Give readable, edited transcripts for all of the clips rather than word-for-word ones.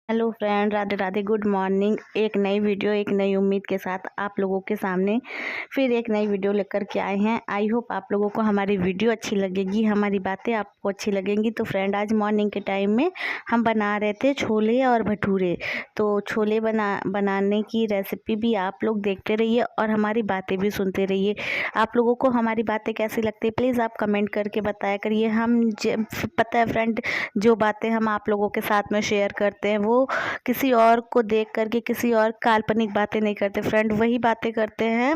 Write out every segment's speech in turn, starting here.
Hello friend, Radhe Radhe, good morning. एक नई video, एक नई उम्मीद के साथ आप लोगों के सामने फिर एक नई वीडियो लेकर के आए हैं। आई होप आप लोगों को हमारी वीडियो अच्छी लगेगी, हमारी बातें आपको अच्छी लगेंगी। तो फ्रेंड, आज मॉर्निंग के टाइम में हम बना रहे थे छोले और भटूरे। तो छोले बनाने की रेसिपी भी आप लोग देखते रहिए और हमारी बातें भी सुनते रहिए। आप लोगों को हमारी बातें कैसी लगती है प्लीज़ आप कमेंट करके बताया करिए। पता है फ्रेंड, जो बातें हम आप लोगों के साथ में शेयर करते हैं वो किसी और को देख करके किसी और काल्पनिक बातें नहीं करते फ्रेंड, वही बातें करते हैं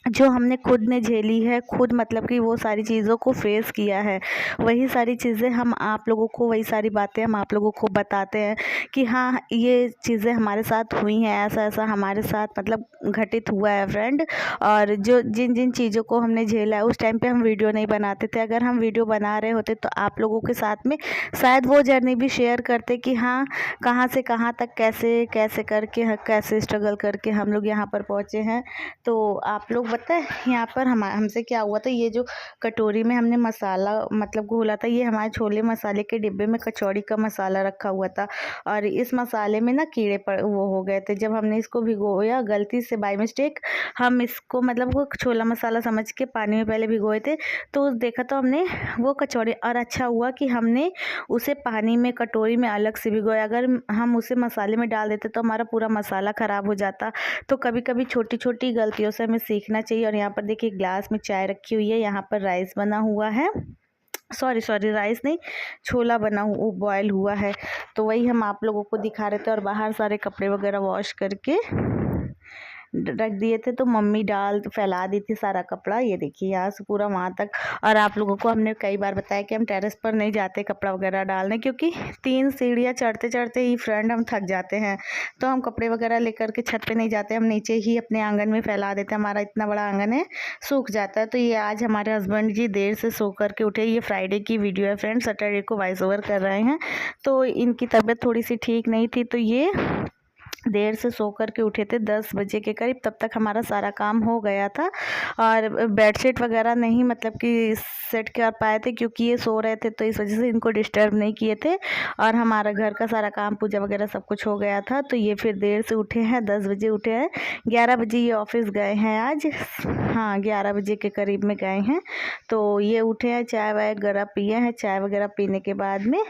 जो हमने खुद ने झेली है, खुद मतलब कि वो सारी चीज़ों को फेस किया है। वही सारी चीज़ें हम आप लोगों को, वही सारी बातें हम आप लोगों को बताते हैं कि हाँ, ये चीज़ें हमारे साथ हुई हैं, ऐसा ऐसा हमारे साथ मतलब घटित हुआ है फ्रेंड। और जो जिन जिन चीज़ों को हमने झेला है उस टाइम पे हम वीडियो नहीं बनाते थे। अगर हम वीडियो बना रहे होते तो आप लोगों के साथ में शायद वो जर्नी भी शेयर करते कि हाँ, कहाँ से कहाँ तक कैसे कैसे करके, कैसे स्ट्रगल करके हम लोग यहाँ पर पहुँचे हैं। तो आप लोग पता है यहाँ पर हमसे क्या हुआ था, ये जो कटोरी में हमने मसाला मतलब घोला था, ये हमारे छोले मसाले के डिब्बे में कचौड़ी का मसाला रखा हुआ था और इस मसाले में ना कीड़े वो हो गए थे। जब हमने इसको भिगोया गलती से बाय मिस्टेक, हम इसको मतलब वो छोला मसाला समझ के पानी में पहले भिगोए थे, तो देखा तो हमने वो कचौड़ी, और अच्छा हुआ कि हमने उसे पानी में कटोरी में अलग से भिगोया। अगर हम उसे मसाले में डाल देते तो हमारा पूरा मसाला ख़राब हो जाता। तो कभी कभी छोटी छोटी गलतियों से हमें सीखना चाहिए। और यहाँ पर देखिए ग्लास में चाय रखी हुई है, यहाँ पर राइस बना हुआ है, सॉरी राइस नहीं, छोला बना हुआ बॉयल हुआ है। तो वही हम आप लोगों को दिखा रहे थे और बाहर सारे कपड़े वगैरह वॉश करके रख दिए थे। तो मम्मी फैला दी थी सारा कपड़ा, ये देखिए यहाँ से पूरा वहाँ तक। और आप लोगों को हमने कई बार बताया कि हम टेरेस पर नहीं जाते कपड़ा वगैरह डालने, क्योंकि 3 सीढ़ियाँ चढ़ते चढ़ते ही फ्रेंड हम थक जाते हैं। तो हम कपड़े वगैरह लेकर के छत पे नहीं जाते, हम नीचे ही अपने आंगन में फैला देते हैं। हमारा इतना बड़ा आंगन है, सूख जाता है। तो ये आज हमारे हस्बैंड जी देर से सो करके उठे। ये फ्राइडे की वीडियो है फ्रेंड, सैटरडे को वॉइस ओवर कर रहे हैं। तो इनकी तबीयत थोड़ी सी ठीक नहीं थी, तो ये देर से सो कर के उठे थे 10 बजे के करीब। तब तक हमारा सारा काम हो गया था और बेडशीट वगैरह नहीं मतलब कि सेट कर पाए थे, क्योंकि ये सो रहे थे, तो इस वजह से इनको डिस्टर्ब नहीं किए थे। और हमारा घर का सारा काम, पूजा वगैरह सब कुछ हो गया था। तो ये फिर देर से उठे हैं, 10 बजे उठे हैं। 11 बजे ये ऑफिस गए हैं आज, हाँ 11 बजे के करीब में गए हैं। तो ये उठे हैं, चाय वाय वगैरह पिए हैं। चाय वगैरह पीने के बाद में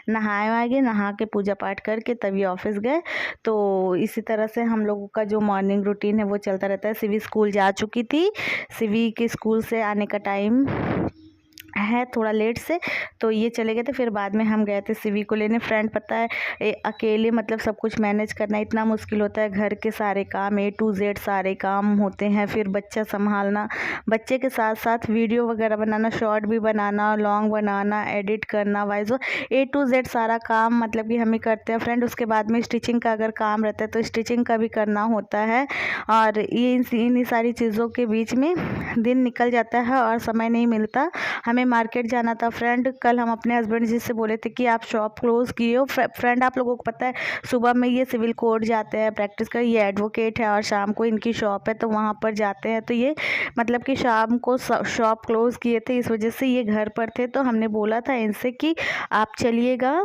नहाए वाए, नहा के पूजा पाठ करके तभी ऑफिस गए। तो इसी तरह से हम लोगों का जो मॉर्निंग रूटीन है वो चलता रहता है। सिवी स्कूल जा चुकी थी, सिवी के स्कूल से आने का टाइम है थोड़ा लेट से, तो ये चले गए थे। फिर बाद में हम गए थे सिवी को लेने। फ्रेंड पता है अकेले मतलब सब कुछ मैनेज करना इतना मुश्किल होता है। घर के सारे काम A to Z सारे काम होते हैं, फिर बच्चा संभालना, बच्चे के साथ साथ वीडियो वगैरह बनाना, शॉर्ट भी बनाना, लॉन्ग बनाना, एडिट करना, वाइज A to Z सारा काम मतलब कि हम ही करते हैं फ्रेंड। उसके बाद में स्टिचिंग का अगर काम रहता है तो स्टिचिंग का भी करना होता है। और ये इन सारी चीज़ों के बीच में दिन निकल जाता है और समय नहीं मिलता। हमें मार्केट जाना था फ्रेंड। कल हम अपने हस्बैंड जी से बोले थे कि आप शॉप क्लोज़ किए हो। फ्रेंड आप लोगों को पता है सुबह में ये सिविल कोर्ट जाते हैं प्रैक्टिस कर, ये एडवोकेट है और शाम को इनकी शॉप है, तो वहाँ पर जाते हैं। तो ये मतलब कि शाम को शॉप क्लोज़ किए थे, इस वजह से ये घर पर थे। तो हमने बोला था इनसे कि आप चलिएगा,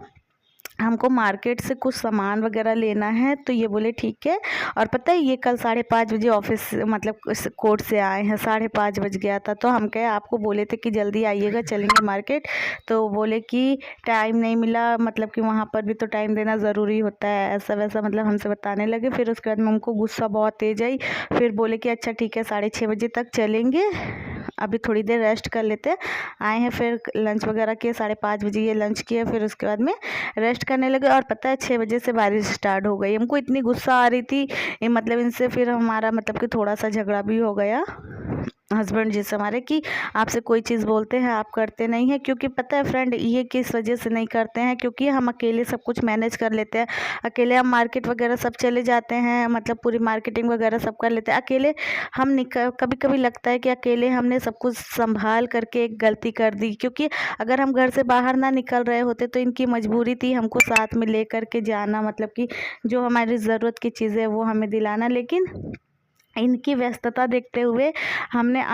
हमको मार्केट से कुछ सामान वगैरह लेना है। तो ये बोले ठीक है। और पता है ये कल 5:30 बजे ऑफिस मतलब कोर्ट से आए हैं, 5:30 बज गया था। तो हम कहे आपको बोले थे कि जल्दी आइएगा, चलेंगे मार्केट। तो बोले कि टाइम नहीं मिला, मतलब कि वहाँ पर भी तो टाइम देना ज़रूरी होता है, ऐसा वैसा मतलब हमसे बताने लगे। फिर उसके बाद में उनको गुस्सा बहुत तेज आई। फिर बोले कि अच्छा ठीक है 6:30 बजे तक चलेंगे, अभी थोड़ी देर रेस्ट कर लेते हैं। आए हैं, फिर लंच वगैरह किए, 5:30 बजे ये लंच किया, फिर उसके बाद में रेस्ट करने लगे। और पता है 6 बजे से बारिश स्टार्ट हो गई। हमको इतनी गुस्सा आ रही थी मतलब इनसे, फिर हमारा मतलब कि थोड़ा सा झगड़ा भी हो गया हस्बैंड जी से हमारे कि आपसे कोई चीज़ बोलते हैं आप करते नहीं हैं। क्योंकि पता है फ्रेंड ये किस वजह से नहीं करते हैं, क्योंकि हम अकेले सब कुछ मैनेज कर लेते हैं। अकेले हम मार्केट वगैरह सब चले जाते हैं, मतलब पूरी मार्केटिंग वगैरह सब कर लेते हैं अकेले। हम कभी कभी लगता है कि अकेले हमने सब कुछ संभाल करके एक गलती कर दी, क्योंकि अगर हम घर से बाहर ना निकल रहे होते तो इनकी मजबूरी थी हमको साथ में ले करके जाना, मतलब कि जो हमारी ज़रूरत की चीज़ें वो हमें दिलाना। लेकिन इनकी व्यस्तता देखते हुए हमने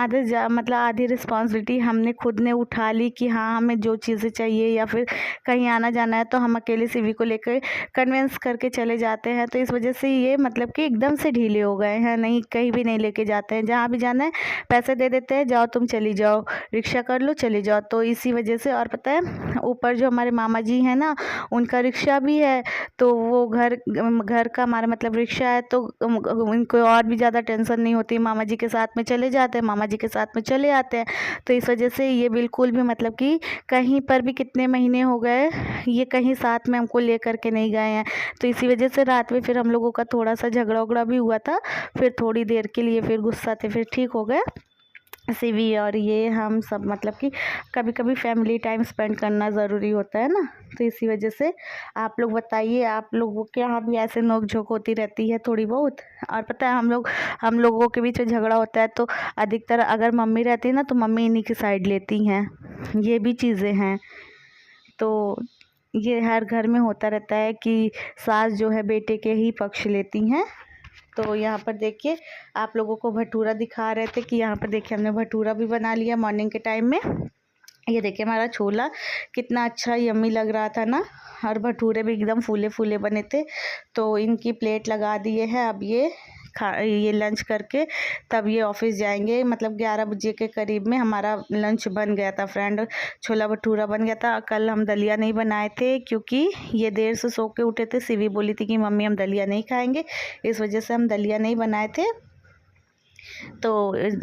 मतलब आधी रिस्पॉन्सिबिलिटी हमने खुद ने उठा ली कि हाँ हमें जो चीज़ें चाहिए या फिर कहीं आना जाना है तो हम अकेले सीवी को लेकर कन्विंस करके चले जाते हैं। तो इस वजह से ये मतलब कि एकदम से ढीले हो गए हैं, नहीं कहीं भी नहीं लेके जाते हैं, जहाँ भी जाना है पैसे दे देते हैं, जाओ तुम चली जाओ, रिक्शा कर लो चली जाओ। तो इसी वजह से, और पता है ऊपर जो हमारे मामा जी हैं ना, उनका रिक्शा भी है, तो वो घर का हमारा मतलब रिक्शा है, तो उनको और भी ज़्यादा टेंशन नहीं होती, मामा जी के साथ में चले जाते हैं, मामा जी के साथ में चले आते हैं। तो इस वजह से ये बिल्कुल भी मतलब कि कहीं पर भी कितने महीने हो गए ये कहीं साथ में हमको ले करके नहीं गए हैं। तो इसी वजह से रात में फिर हम लोगों का थोड़ा सा झगड़ा उगड़ा भी हुआ था, फिर थोड़ी देर के लिए फिर गुस्सा थे, फिर ठीक हो गए सीवी और ये हम सब मतलब कि कभी कभी फैमिली टाइम स्पेंड करना ज़रूरी होता है ना। तो इसी वजह से आप लोग बताइए, आप लोगों के यहाँ भी ऐसे नोक झोंक होती रहती है थोड़ी बहुत? और पता है हम लोगों के बीच में झगड़ा होता है तो अधिकतर अगर मम्मी रहती है ना तो मम्मी इन्हीं की साइड लेती हैं, ये भी चीज़ें हैं। तो ये हर घर में होता रहता है कि सास जो है बेटे के ही पक्ष लेती हैं। तो यहाँ पर देखिए आप लोगों को भटूरा दिखा रहे थे कि यहाँ पर देखिए हमने भटूरा भी बना लिया मॉर्निंग के टाइम में। ये देखिए हमारा छोला कितना अच्छा यम्मी लग रहा था ना, और भटूरे भी एकदम फूले फूले बने थे। तो इनकी प्लेट लगा दिए हैं, अब ये लंच करके तब ये ऑफिस जाएंगे। मतलब 11 बजे के करीब में हमारा लंच बन गया था फ्रेंड, छोला भटूरा बन गया था। कल हम दलिया नहीं बनाए थे क्योंकि ये देर से सो के उठे थे, सीवी बोली थी कि मम्मी हम दलिया नहीं खाएंगे, इस वजह से हम दलिया नहीं बनाए थे। तो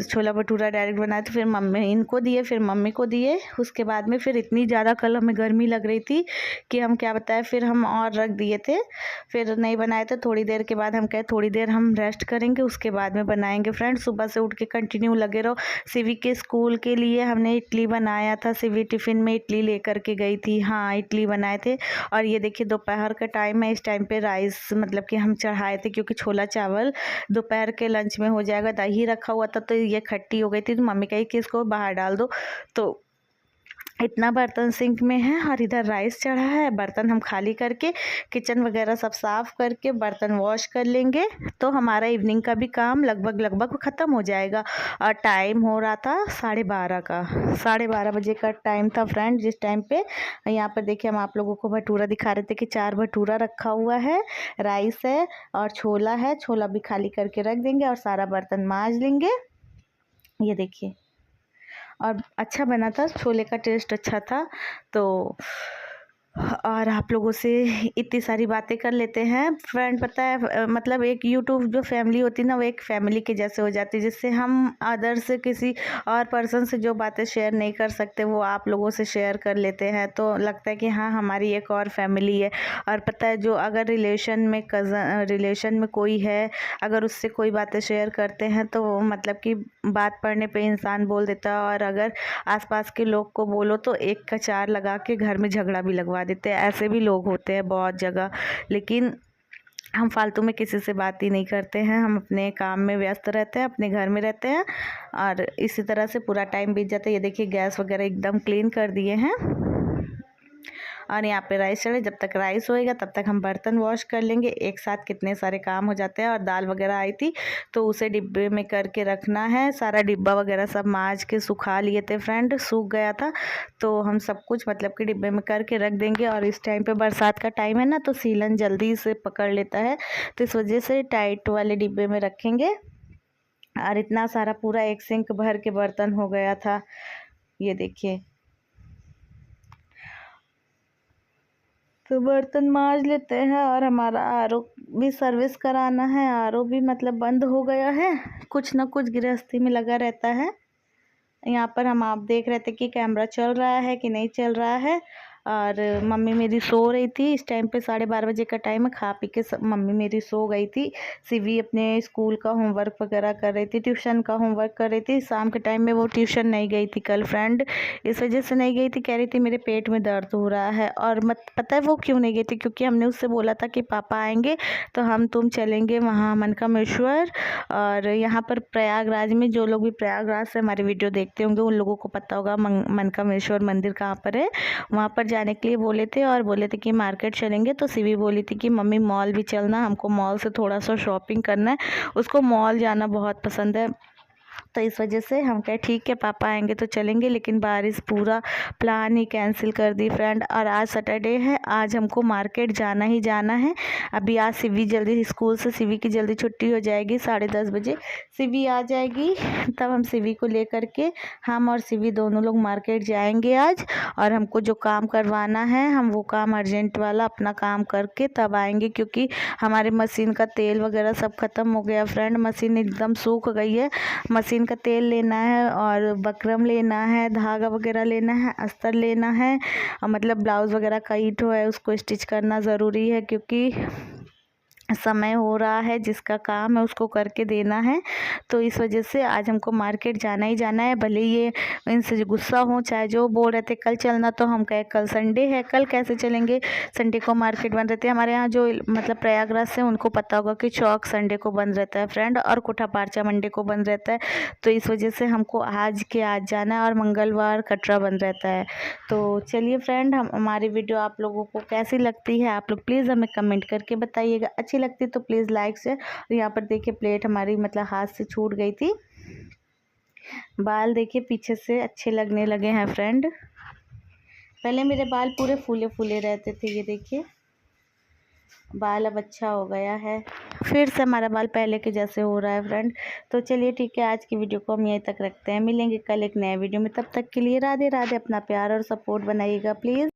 छोला भटूरा डायरेक्ट बनाए थे, फिर मम्मी इनको दिए, फिर मम्मी को दिए। उसके बाद में फिर इतनी ज़्यादा कल हमें गर्मी लग रही थी कि हम क्या बताएं, फिर हम और रख दिए थे, फिर नहीं बनाए थे। थोड़ी देर के बाद हम कहे थोड़ी देर हम रेस्ट करेंगे, उसके बाद में बनाएंगे। फ्रेंड सुबह से उठ के कंटिन्यू लगे रहो। सिवी के स्कूल के लिए हमने इडली बनाया था, सिवी टिफ़िन में इडली लेकर के गई थी, हाँ इडली बनाए थे। और ये देखिए दोपहर का टाइम है, इस टाइम पे राइस मतलब कि हम चढ़ाए थे क्योंकि छोला चावल दोपहर के लंच में हो जाएगा। दही रखा हुआ था तो ये खट्टी हो गई थी, तो मम्मी कही कि इसको बाहर डाल दो। तो इतना बर्तन सिंक में है और इधर राइस चढ़ा है। बर्तन हम खाली करके किचन वगैरह सब साफ़ करके बर्तन वॉश कर लेंगे तो हमारा इवनिंग का भी काम लगभग ख़त्म हो जाएगा। और टाइम हो रहा था 12:30 का, 12:30 बजे का टाइम था फ्रेंड, जिस टाइम पे यहाँ पर देखिए हम आप लोगों को भटूरा दिखा रहे थे कि 4 भटूरा रखा हुआ है, राइस है और छोला है। छोला भी खाली करके रख देंगे और सारा बर्तन मांज लेंगे। ये देखिए और अच्छा बना था, छोले का टेस्ट अच्छा था। तो और आप लोगों से इतनी सारी बातें कर लेते हैं फ्रेंड। पता है मतलब एक यूट्यूब जो फैमिली होती है ना, वो एक फैमिली के जैसे हो जाती है, जिससे हम अदर से किसी और पर्सन से जो बातें शेयर नहीं कर सकते वो आप लोगों से शेयर कर लेते हैं। तो लगता है कि हाँ हमारी एक और फैमिली है। और पता है जो अगर रिलेशन में कोई है, अगर उससे कोई बातें शेयर करते हैं तो मतलब कि बात पड़ने पे इंसान बोल देता है, और अगर आसपास के लोग को बोलो तो एक का चार लगा के घर में झगड़ा भी लगवा देते हैं। ऐसे भी लोग होते हैं बहुत जगह, लेकिन हम फालतू में किसी से बात ही नहीं करते हैं, हम अपने काम में व्यस्त रहते हैं, अपने घर में रहते हैं और इसी तरह से पूरा टाइम बीत जाता है। ये देखिए गैस वगैरह एकदम क्लीन कर दिए हैं और यहाँ पे राइस चढ़े। जब तक राइस होएगा तब तक हम बर्तन वॉश कर लेंगे। एक साथ कितने सारे काम हो जाते हैं। और दाल वगैरह आई थी तो उसे डिब्बे में करके रखना है। सारा डिब्बा वगैरह सब मांज के सुखा लिए थे फ्रेंड, सूख गया था तो हम सब कुछ मतलब कि डिब्बे में करके रख देंगे। और इस टाइम पे बरसात का टाइम है ना, तो सीलन जल्दी से पकड़ लेता है, तो इस वजह से टाइट वाले डिब्बे में रखेंगे। और इतना सारा पूरा एक सिंक भर के बर्तन हो गया था। ये देखिए तो बर्तन मांज लेते हैं। और हमारा आरओ भी सर्विस कराना है, आरओ भी मतलब बंद हो गया है, कुछ ना कुछ गृहस्थी में लगा रहता है। यहाँ पर हम आप देख रहे थे कि कैमरा चल रहा है कि नहीं चल रहा है। और मम्मी मेरी सो रही थी, इस टाइम पे 12:30 बजे का टाइम है, खा पी के मम्मी मेरी सो गई थी। सीवी अपने स्कूल का होमवर्क वगैरह कर रही थी, ट्यूशन का होमवर्क कर रही थी। शाम के टाइम में वो ट्यूशन नहीं गई थी कल फ्रेंड, इस वजह से नहीं गई थी, कह रही थी मेरे पेट में दर्द हो रहा है। और पता है वो क्यों नहीं गई थी, क्योंकि हमने उससे बोला था कि पापा आएंगे तो हम तुम चलेंगे वहाँ मनकामेश्वर। और यहाँ पर प्रयागराज में जो लोग भी प्रयागराज से हमारी वीडियो देखते होंगे उन लोगों को पता होगा मनकामेश्वर मंदिर कहाँ पर है। वहाँ पर जाने के लिए बोले थे और बोले थे कि मार्केट चलेंगे। तो शिवी बोली थी कि मम्मी मॉल भी चलना, हमको मॉल से थोड़ा सा शॉपिंग करना है, उसको मॉल जाना बहुत पसंद है। तो इस वजह से हम कहे ठीक है पापा आएंगे तो चलेंगे, लेकिन बारिश पूरा प्लान ही कैंसिल कर दी फ्रेंड। और आज सैटरडे है, आज हमको मार्केट जाना ही जाना है। अभी आज शिवी जल्दी स्कूल से, शिवी की जल्दी छुट्टी हो जाएगी, 10:30 बजे शिवी आ जाएगी, तब हम शिवी को लेकर के हम और शिवी दोनों लोग मार्केट जाएंगे आज। और हमको जो काम करवाना है हम वो काम अर्जेंट वाला अपना काम करके तब आएंगे, क्योंकि हमारे मशीन का तेल वगैरह सब ख़त्म हो गया फ्रेंड। मशीन एकदम सूख गई है। मशीन का तेल लेना है और बकरम लेना है, धागा वगैरह लेना है, अस्तर लेना है, और मतलब ब्लाउज़ वगैरह का ईटो है उसको स्टिच करना ज़रूरी है, क्योंकि समय हो रहा है, जिसका काम है उसको करके देना है। तो इस वजह से आज हमको मार्केट जाना ही जाना है, भले ये इनसे गुस्सा हो, चाहे जो बोल रहे थे कल चलना, तो हम कहे कल संडे है, कल कैसे चलेंगे, संडे को मार्केट बंद रहती है। हमारे यहाँ जो मतलब प्रयागराज से उनको पता होगा कि चौक संडे को बंद रहता है फ्रेंड, और कोठा पारचा मंडे को बंद रहता है। तो इस वजह से हमको आज जाना है, और मंगलवार कटरा बंद रहता है। तो चलिए फ्रेंड, हमारी वीडियो आप लोगों को कैसी लगती है आप लोग प्लीज़ हमें कमेंट करके बताइएगा। अच्छी लगती तो प्लीज़ लाइक से। और यहाँ पर देखिए प्लेट हमारी मतलब हाथ से छूट गई थी। बाल देखिए पीछे से अच्छे लगने लगे हैं फ्रेंड। पहले मेरे बाल पूरे फूले फूले रहते थे, ये देखिए बाल अब अच्छा हो गया है, फिर से हमारा बाल पहले के जैसे हो रहा है फ्रेंड। तो चलिए ठीक है, आज की वीडियो को हम यहीं तक रखते हैं, मिलेंगे कल एक नए वीडियो में। तब तक के लिए राधे राधे, अपना प्यार और सपोर्ट बनाइएगा प्लीज़।